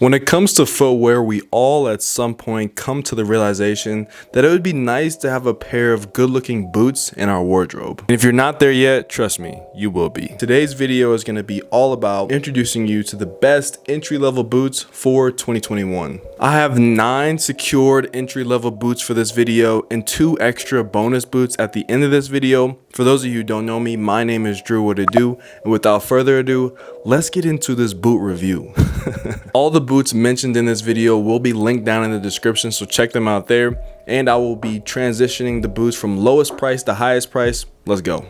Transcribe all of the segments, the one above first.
When it comes to footwear, we all at some point come to the realization that it would be nice to have a pair of good-looking boots in our wardrobe. And if you're not there yet, trust me, you will be. Today's video is going to be all about introducing you to the best entry-level boots for 2021. I have 9 secured entry-level boots for this video and 2 extra bonus boots at the end of this video. For those of you who don't know me, my name is Drew What It Do, and without further ado, let's get into this boot review. All the boots mentioned in this video will be linked down in the description, so check them out there, and I will be transitioning the boots from lowest price to highest price. Let's go.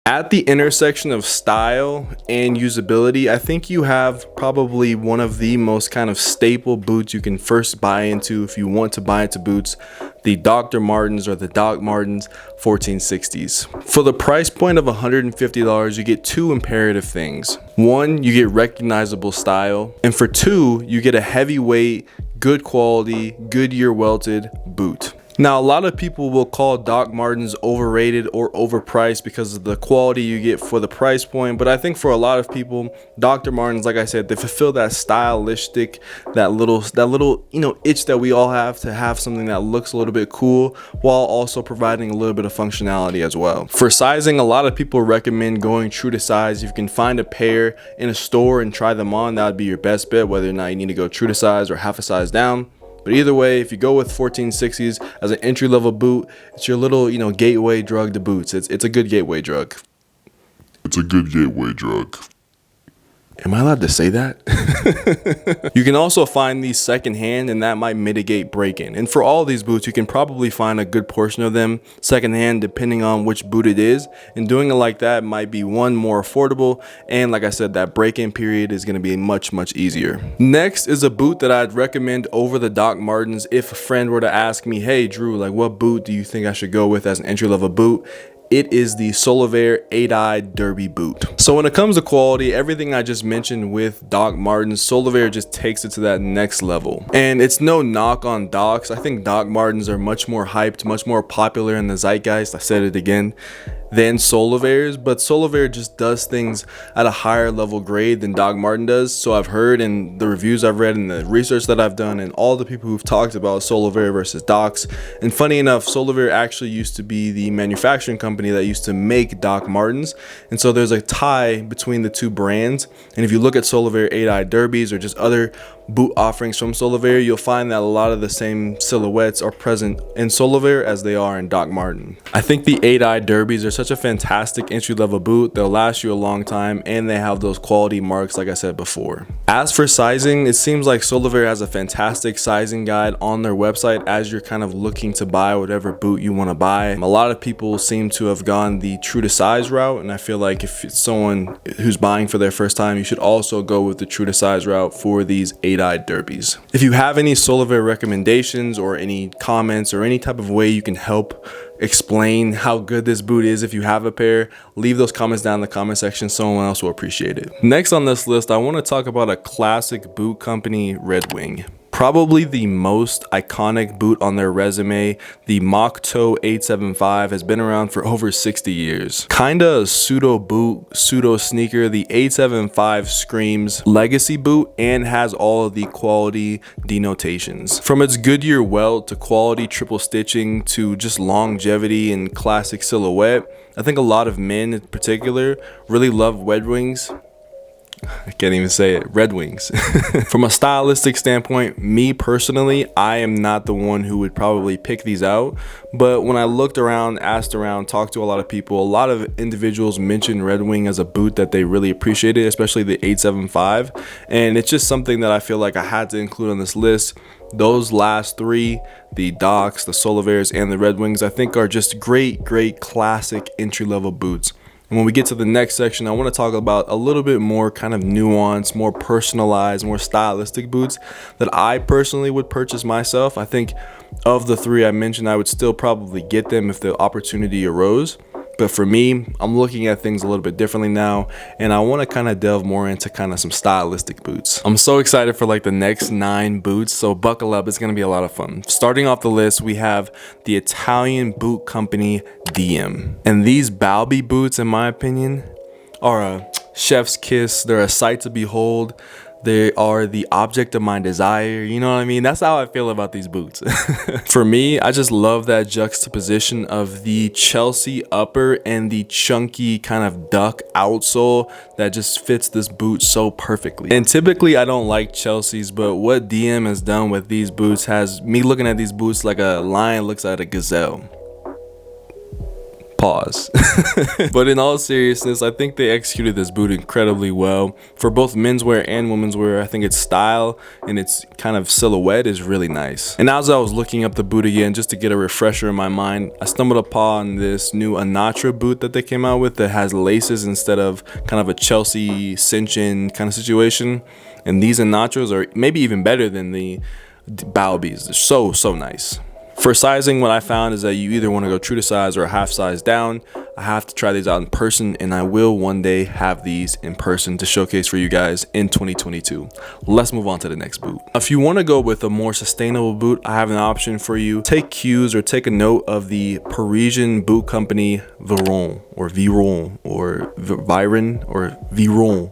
At the intersection of style and usability, I think you have probably one of the most kind of staple boots you can first buy into if you want to buy into boots, the Dr. Martens or the Doc Martens 1460s. For the price point of $150, you get 2 imperative things. 1, you get recognizable style, and for 2, you get a heavyweight, good quality, Goodyear welted boot. Now, a lot of people will call Doc Martens overrated or overpriced because of the quality you get for the price point, but I think for a lot of people, Dr. Martens, like I said, they fulfill that stylistic, that little itch that we all have to have something that looks a little bit cool while also providing a little bit of functionality as well. For sizing, a lot of people recommend going true to size. If you can find a pair in a store and try them on, that would be your best bet, whether or not you need to go true to size or half a size down. But either way, if you go with 1460s as an entry-level boot, it's your little, gateway drug to boots. It's a good gateway drug. It's a good gateway drug. Am I allowed to say that? You can also find these secondhand, and that might mitigate break-in. And for all these boots, you can probably find a good portion of them secondhand depending on which boot it is. And doing it like that might be one, more affordable, and like I said, that break-in period is going to be much easier. Next is a boot that I'd recommend over the Doc Martens if a friend were to ask me, hey Drew, like what boot do you think I should go with as an entry-level boot? It is the Solovair 8-eye derby boot. So when it comes to quality, everything I just mentioned with Doc Martens, Solovair just takes it to that next level. And it's no knock on Docs. I think Doc Martens are much more hyped, much more popular in the zeitgeist. I said it again, than Solovairs, but Solovair just does things at a higher level grade than Doc Marten does. So I've heard in the reviews I've read and the research that I've done and all the people who've talked about Solovair versus Docs. And funny enough, Solovair actually used to be the manufacturing company that used to make Doc Martens. And so there's a tie between the two brands. And if you look at Solovair 8-eye derbies or just other boot offerings from Solovair, you'll find that a lot of the same silhouettes are present in Solovair as they are in Doc Marten. I think the 8-eye derbies are such a fantastic entry-level boot. They'll last you a long time, and they have those quality marks like I said before. As for sizing, it seems like Solovair has a fantastic sizing guide on their website as you're kind of looking to buy whatever boot you want to buy. A lot of people seem to have gone the true to size route, and I feel like if it's someone who's buying for their first time, you should also go with the true to size route for these 8-eye derbies. If you have any Solovair recommendations or any comments or any type of way you can help explain how good this boot is, if you have a pair, leave those comments down in the comment section. Someone else will appreciate it. Next on this list, I want to talk about a classic boot company, Redwing. Probably the most iconic boot on their resume, the Mock Toe 875 has been around for over 60 years. Kinda a pseudo boot, pseudo sneaker, the 875 screams legacy boot and has all of the quality denotations. From its Goodyear welt to quality triple stitching to just longevity and classic silhouette, I think a lot of men in particular really love Redwings. I can't even say it, Redwings. From a stylistic standpoint, me personally, I am not the one who would probably pick these out. But when I looked around, asked around, talked to a lot of people, a lot of individuals mentioned Redwing as a boot that they really appreciated, especially the 875. And it's just something that I feel like I had to include on this list. Those last 3, the Docs, the Solovairs, and the Redwings, I think are just great classic entry-level boots. And when we get to the next section, I want to talk about a little bit more kind of nuanced, more personalized, more stylistic boots that I personally would purchase myself. I think of the 3 I mentioned, I would still probably get them if the opportunity arose. But for me, I'm looking at things a little bit differently now, and I want to kind of delve more into kind of some stylistic boots. I'm so excited for like the next 9 boots, so buckle up, it's going to be a lot of fun. Starting off the list, we have the Italian boot company Diem. And these Balbi boots, in my opinion, are a chef's kiss. They're a sight to behold. They are the object of my desire. You know what I mean? That's how I feel about these boots. For me, I just love that juxtaposition of the Chelsea upper and the chunky kind of duck outsole that just fits this boot so perfectly. And typically I don't like Chelsea's, but what DM has done with these boots has me looking at these boots like a lion looks at a gazelle. Pause. But in all seriousness, I think they executed this boot incredibly well. For both menswear and women's wear, I think its style and its kind of silhouette is really nice. And as I was looking up the boot again, just to get a refresher in my mind, I stumbled upon this new Anatra boot that they came out with that has laces instead of kind of a Chelsea cinch-in kind of situation. And these Anatras are maybe even better than the Balbys. They're so nice. For sizing, what I found is that you either want to go true to size or a half size down. I have to try these out in person, and I will one day have these in person to showcase for you guys in 2022. Let's move on to the next boot. If you want to go with a more sustainable boot, I have an option for you. Take cues or take a note of the Parisian boot company Viron or Viron or Viron or Viron.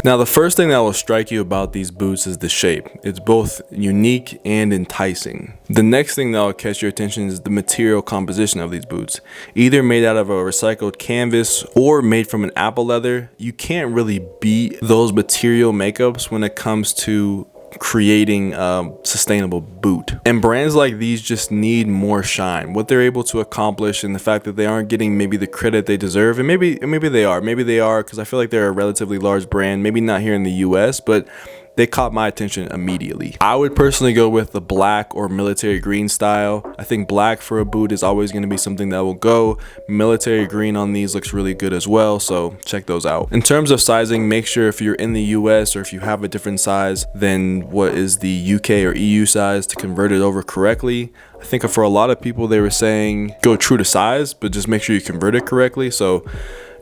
Now, the first thing that will strike you about these boots is the shape. It's both unique and enticing. The next thing that will catch your attention is the material composition of these boots. Either made out of a recycled canvas or made from an apple leather. You can't really beat those material makeups when it comes to creating a sustainable boot. And brands like these just need more shine. What they're able to accomplish and the fact that they aren't getting maybe the credit they deserve, and maybe they are because I feel like they're a relatively large brand, maybe not here in the US, but they caught my attention immediately. I would personally go with the black or military green style. I think black for a boot is always going to be something that will go. Military green on these looks really good as well, so check those out. In terms of sizing, make sure if you're in the US or if you have a different size than what is the UK or EU size to convert it over correctly. I think for a lot of people they were saying go true to size, but just make sure you convert it correctly. So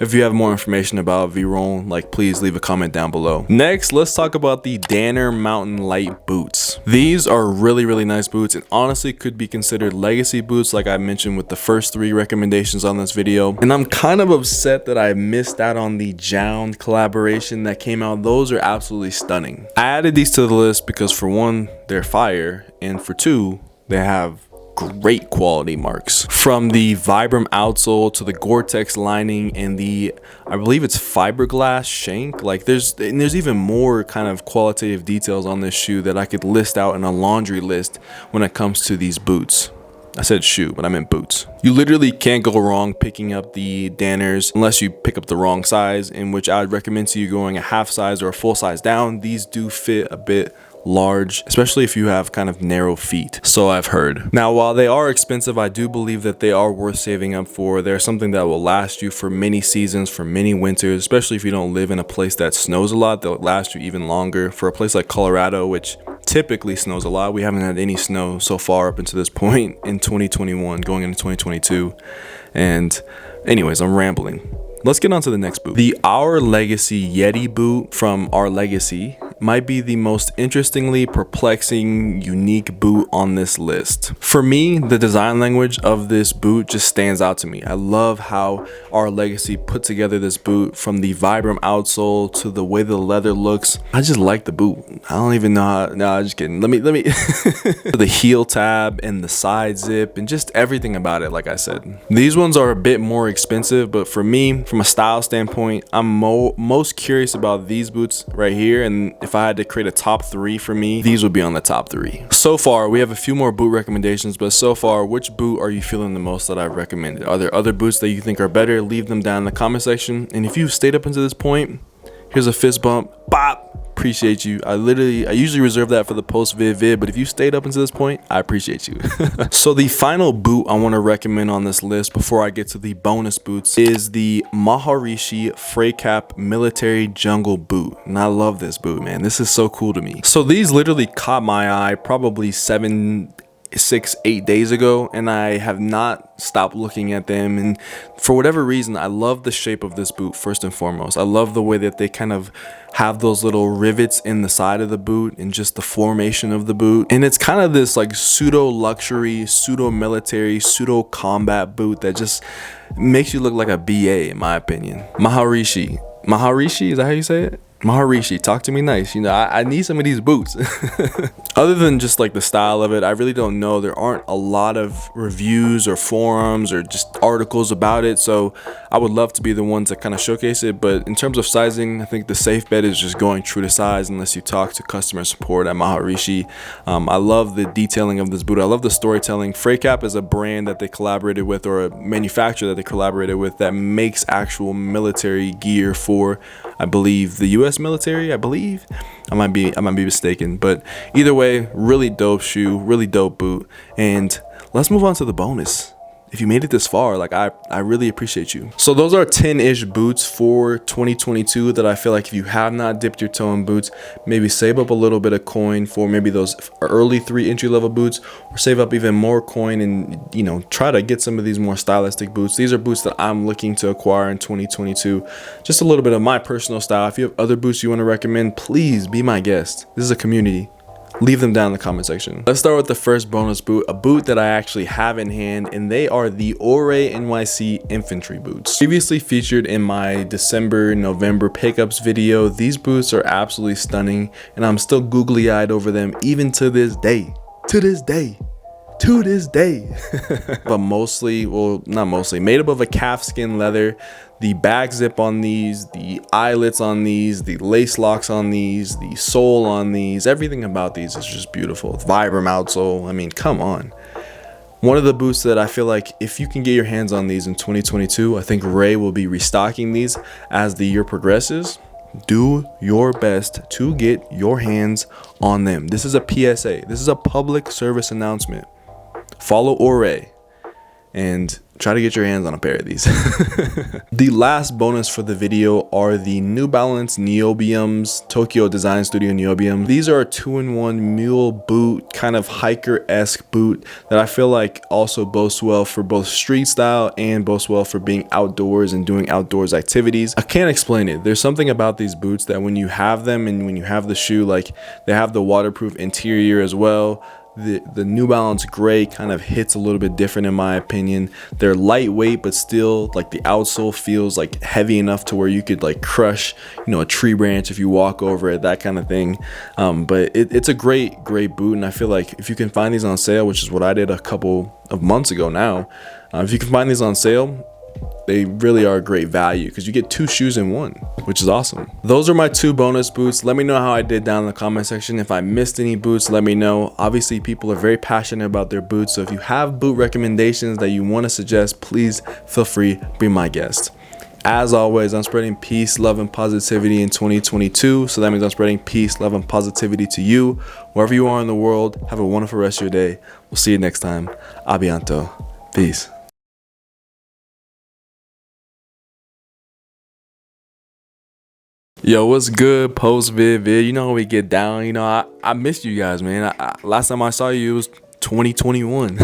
if you have more information about Viron, please leave a comment down below. Next, let's talk about the Danner Mountain Light boots. These are really nice boots and honestly could be considered legacy boots like I mentioned with the first 3 recommendations on this video. And I'm kind of upset that I missed out on the Jound collaboration that came out. Those are absolutely stunning. I added these to the list because for one, they're fire, and for two, they have great quality marks. From the Vibram outsole to the Gore-Tex lining and the, I believe it's fiberglass shank. There's even more kind of qualitative details on this shoe that I could list out in a laundry list when it comes to these boots. I said shoe, but I meant boots. You literally can't go wrong picking up the Danners unless you pick up the wrong size, in which I would recommend to you going a half size or a full size down. These do fit a bit large, especially if you have kind of narrow feet, so I've heard. Now, while they are expensive, I do believe that they are worth saving up for. They're something that will last you for many seasons, for many winters, especially if you don't live in a place that snows a lot. They'll last you even longer. For a place like Colorado, which typically snows a lot, we haven't had any snow so far up until this point in 2021 going into 2022. And anyways, I'm rambling. Let's get on to the next boot. The Our Legacy Yeti boot from Our Legacy might be the most interestingly perplexing, unique boot on this list. For me, the design language of this boot just stands out to me. I love how Our Legacy put together this boot, from the Vibram outsole to the way the leather looks. I just like the boot. I don't even know how, no, I'm just kidding. Let me the heel tab and the side zip and just everything about it. Like I said, these ones are a bit more expensive, but for me, from a style standpoint, I'm most curious about these boots right here. And if I had to create a top 3 for me, these would be on the top 3. So far, we have a few more boot recommendations, but so far, which boot are you feeling the most that I've recommended? Are there other boots that you think are better? Leave them down in the comment section. And if you've stayed up until this point, here's a fist bump. Bop! Appreciate you. I usually reserve that for the post vid, but if you stayed up until this point, I appreciate you. So the final boot I want to recommend on this list before I get to the bonus boots is the Maharishi Freycap Military Jungle boot. And I love this boot, man. This is so cool to me. So these literally caught my eye probably 6-8 days ago, and I have not stopped looking at them. And for whatever reason, I love the shape of this boot first and foremost. I love the way that they kind of have those little rivets in the side of the boot and just the formation of the boot. And it's kind of this like pseudo luxury, pseudo military, pseudo combat boot that just makes you look like a BA, in my opinion. Maharishi, is that how you say it? Maharishi, talk to me nice. You know, I need some of these boots. Other than just like the style of it, I really don't know. There aren't a lot of reviews or forums or just articles about it. So I would love to be the ones that kind of showcase it. But in terms of sizing, I think the safe bet is just going true to size unless you talk to customer support at Maharishi. I love the detailing of this boot. I love the storytelling. Freightcap is a brand that they collaborated with, or a manufacturer that they collaborated with, that makes actual military gear for, I believe, the US military. I believe I might be mistaken, but either way, really dope shoe, really dope boot. And let's move on to the bonus. If you made it this far, like I really appreciate you. So those are 10-ish boots for 2022 that I feel like if you have not dipped your toe in boots, maybe save up a little bit of coin for maybe those early 3 entry-level boots, or save up even more coin and, you know, try to get some of these more stylistic boots. These are boots that I'm looking to acquire in 2022. Just a little bit of my personal style. If you have other boots you want to recommend, please be my guest. This is a community. Leave them down in the comment section. Let's start with the first bonus boot, a boot that I actually have in hand, and they are the Ore NYC infantry boots. Previously featured in my November pickups video, these boots are absolutely stunning, and I'm still googly-eyed over them even to this day. But mostly, well, not mostly, made up of a calfskin leather. The back zip on these, the eyelets on these, the lace locks on these, the sole on these, everything about these is just beautiful. Vibram outsole, I mean, come on. One of the boots that I feel like if you can get your hands on these in 2022, I think Ray will be restocking these as the year progresses. Do your best to get your hands on them. This is a PSA. This is a public service announcement. Follow Ore and try to get your hands on a pair of these. The last bonus for the video are the New Balance Niobiums, Tokyo Design Studio Niobium. These are a 2-in-1 mule boot, kind of hiker-esque boot that I feel like also boasts well for both street style and boasts well for being outdoors and doing outdoors activities. I can't explain it. There's something about these boots that when you have them and when you have the shoe, like they have the waterproof interior as well. The New Balance gray kind of hits a little bit different in my opinion. They're lightweight, but still like the outsole feels like heavy enough to where you could like crush, you know, a tree branch if you walk over it, that kind of thing. But it's a great boot, and I feel like if you can find these on sale, which is what I did a couple of months ago now, if you can find these on sale, they really are a great value because you get 2 shoes in one, which is awesome. Those are my 2 bonus boots. Let me know how I did down in the comment section. If I missed any boots, let me know. Obviously, people are very passionate about their boots, so if you have boot recommendations that you want to suggest, please feel free, be my guest. As always, I'm spreading peace, love, and positivity in 2022. So that means I'm spreading peace, love, and positivity to you. Wherever you are in the world, have a wonderful rest of your day. We'll see you next time. Abianto. Peace. Yo, what's good, post vid? You know how we get down. You know, I missed you guys, man. Last time I saw you, it was 2021.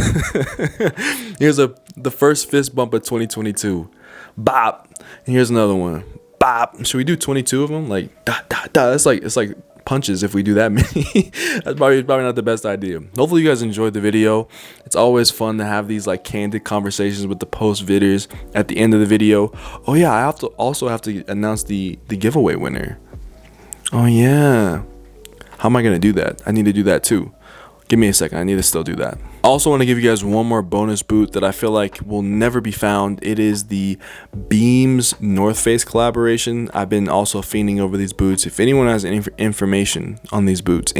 Here's the first fist bump of 2022. Bop. And here's another one. Bop. Should we do 22 of them? Like da da da. It's like punches if we do that many. That's probably not the best idea. Hopefully you guys enjoyed the video. It's always fun to have these like candid conversations with the post vidders at the end of the video. Oh yeah, I also have to announce the giveaway winner. Oh yeah, how am I gonna do that? I need to do that too. Give me a second, I need to still do that. I also want to give you guys one more bonus boot that I feel like will never be found. It is the Beams North Face collaboration. I've been also fiending over these boots. If anyone has any information on these boots,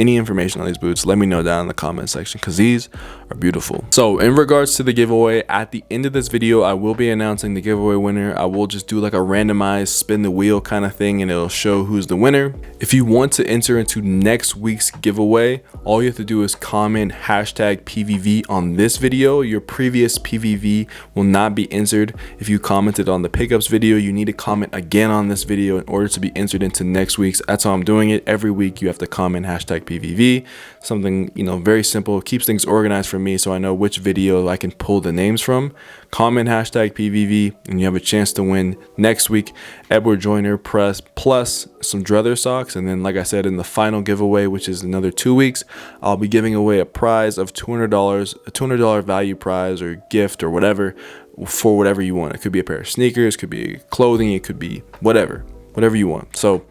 let me know down in the comment section because these are beautiful. So in regards to the giveaway, at the end of this video, I will be announcing the giveaway winner. I will just do like a randomized spin the wheel kind of thing and it'll show who's the winner. If you want to enter into next week's giveaway, all you have to do is comment hashtag PVV on this video. Your previous PVV will not be entered. If you commented on the pickups video, you need to comment again on this video in order to be entered into next week's. That's how I'm doing it. Every week you have to comment hashtag PVV. Something, you know, very simple. It keeps things organized for me so I know which video I can pull the names from. Comment hashtag PVV and you have a chance to win next week Edward Joyner press plus some Druther socks. And then, like I said, in the final giveaway, which is another 2 weeks, I'll be giving away a prize of $200, a $200 value prize or gift or whatever for whatever you want. It could be a pair of sneakers, could be clothing, it could be whatever you want. So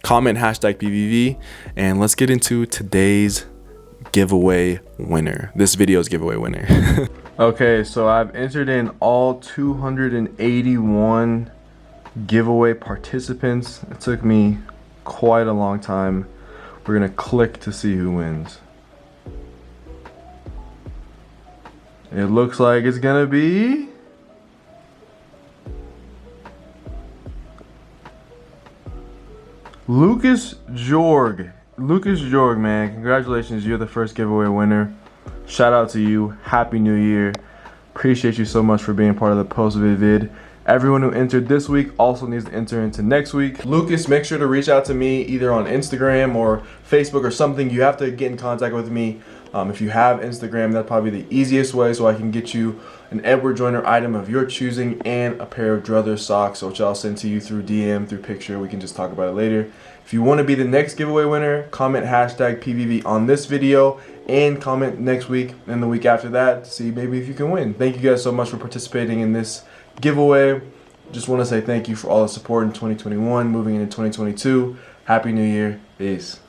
comment hashtag PVV, and let's get into today's giveaway winner. This video's giveaway winner. Okay, so I've entered in all 281 giveaway participants. It took me quite a long time. We're gonna click to see who wins. It looks like it's gonna be Jorg. Jorg, man, congratulations, you're the first giveaway winner. Shout out to you, Happy New Year. Appreciate you so much for being part of the post-vid vid. Everyone who entered this week also needs to enter into next week. Lucas, make sure to reach out to me either on Instagram or Facebook or something. You have to get in contact with me. If you have Instagram, that's probably the easiest way, so I can get you an Edward Joyner item of your choosing and a pair of Druthers socks, which I'll send to you through DM, through picture. We can just talk about it later. If you want to be the next giveaway winner, comment hashtag PVV on this video and comment next week and the week after that to see maybe if you can win. Thank you guys so much for participating in this giveaway. Just want to say thank you for all the support in 2021, moving into 2022. Happy New Year. Peace.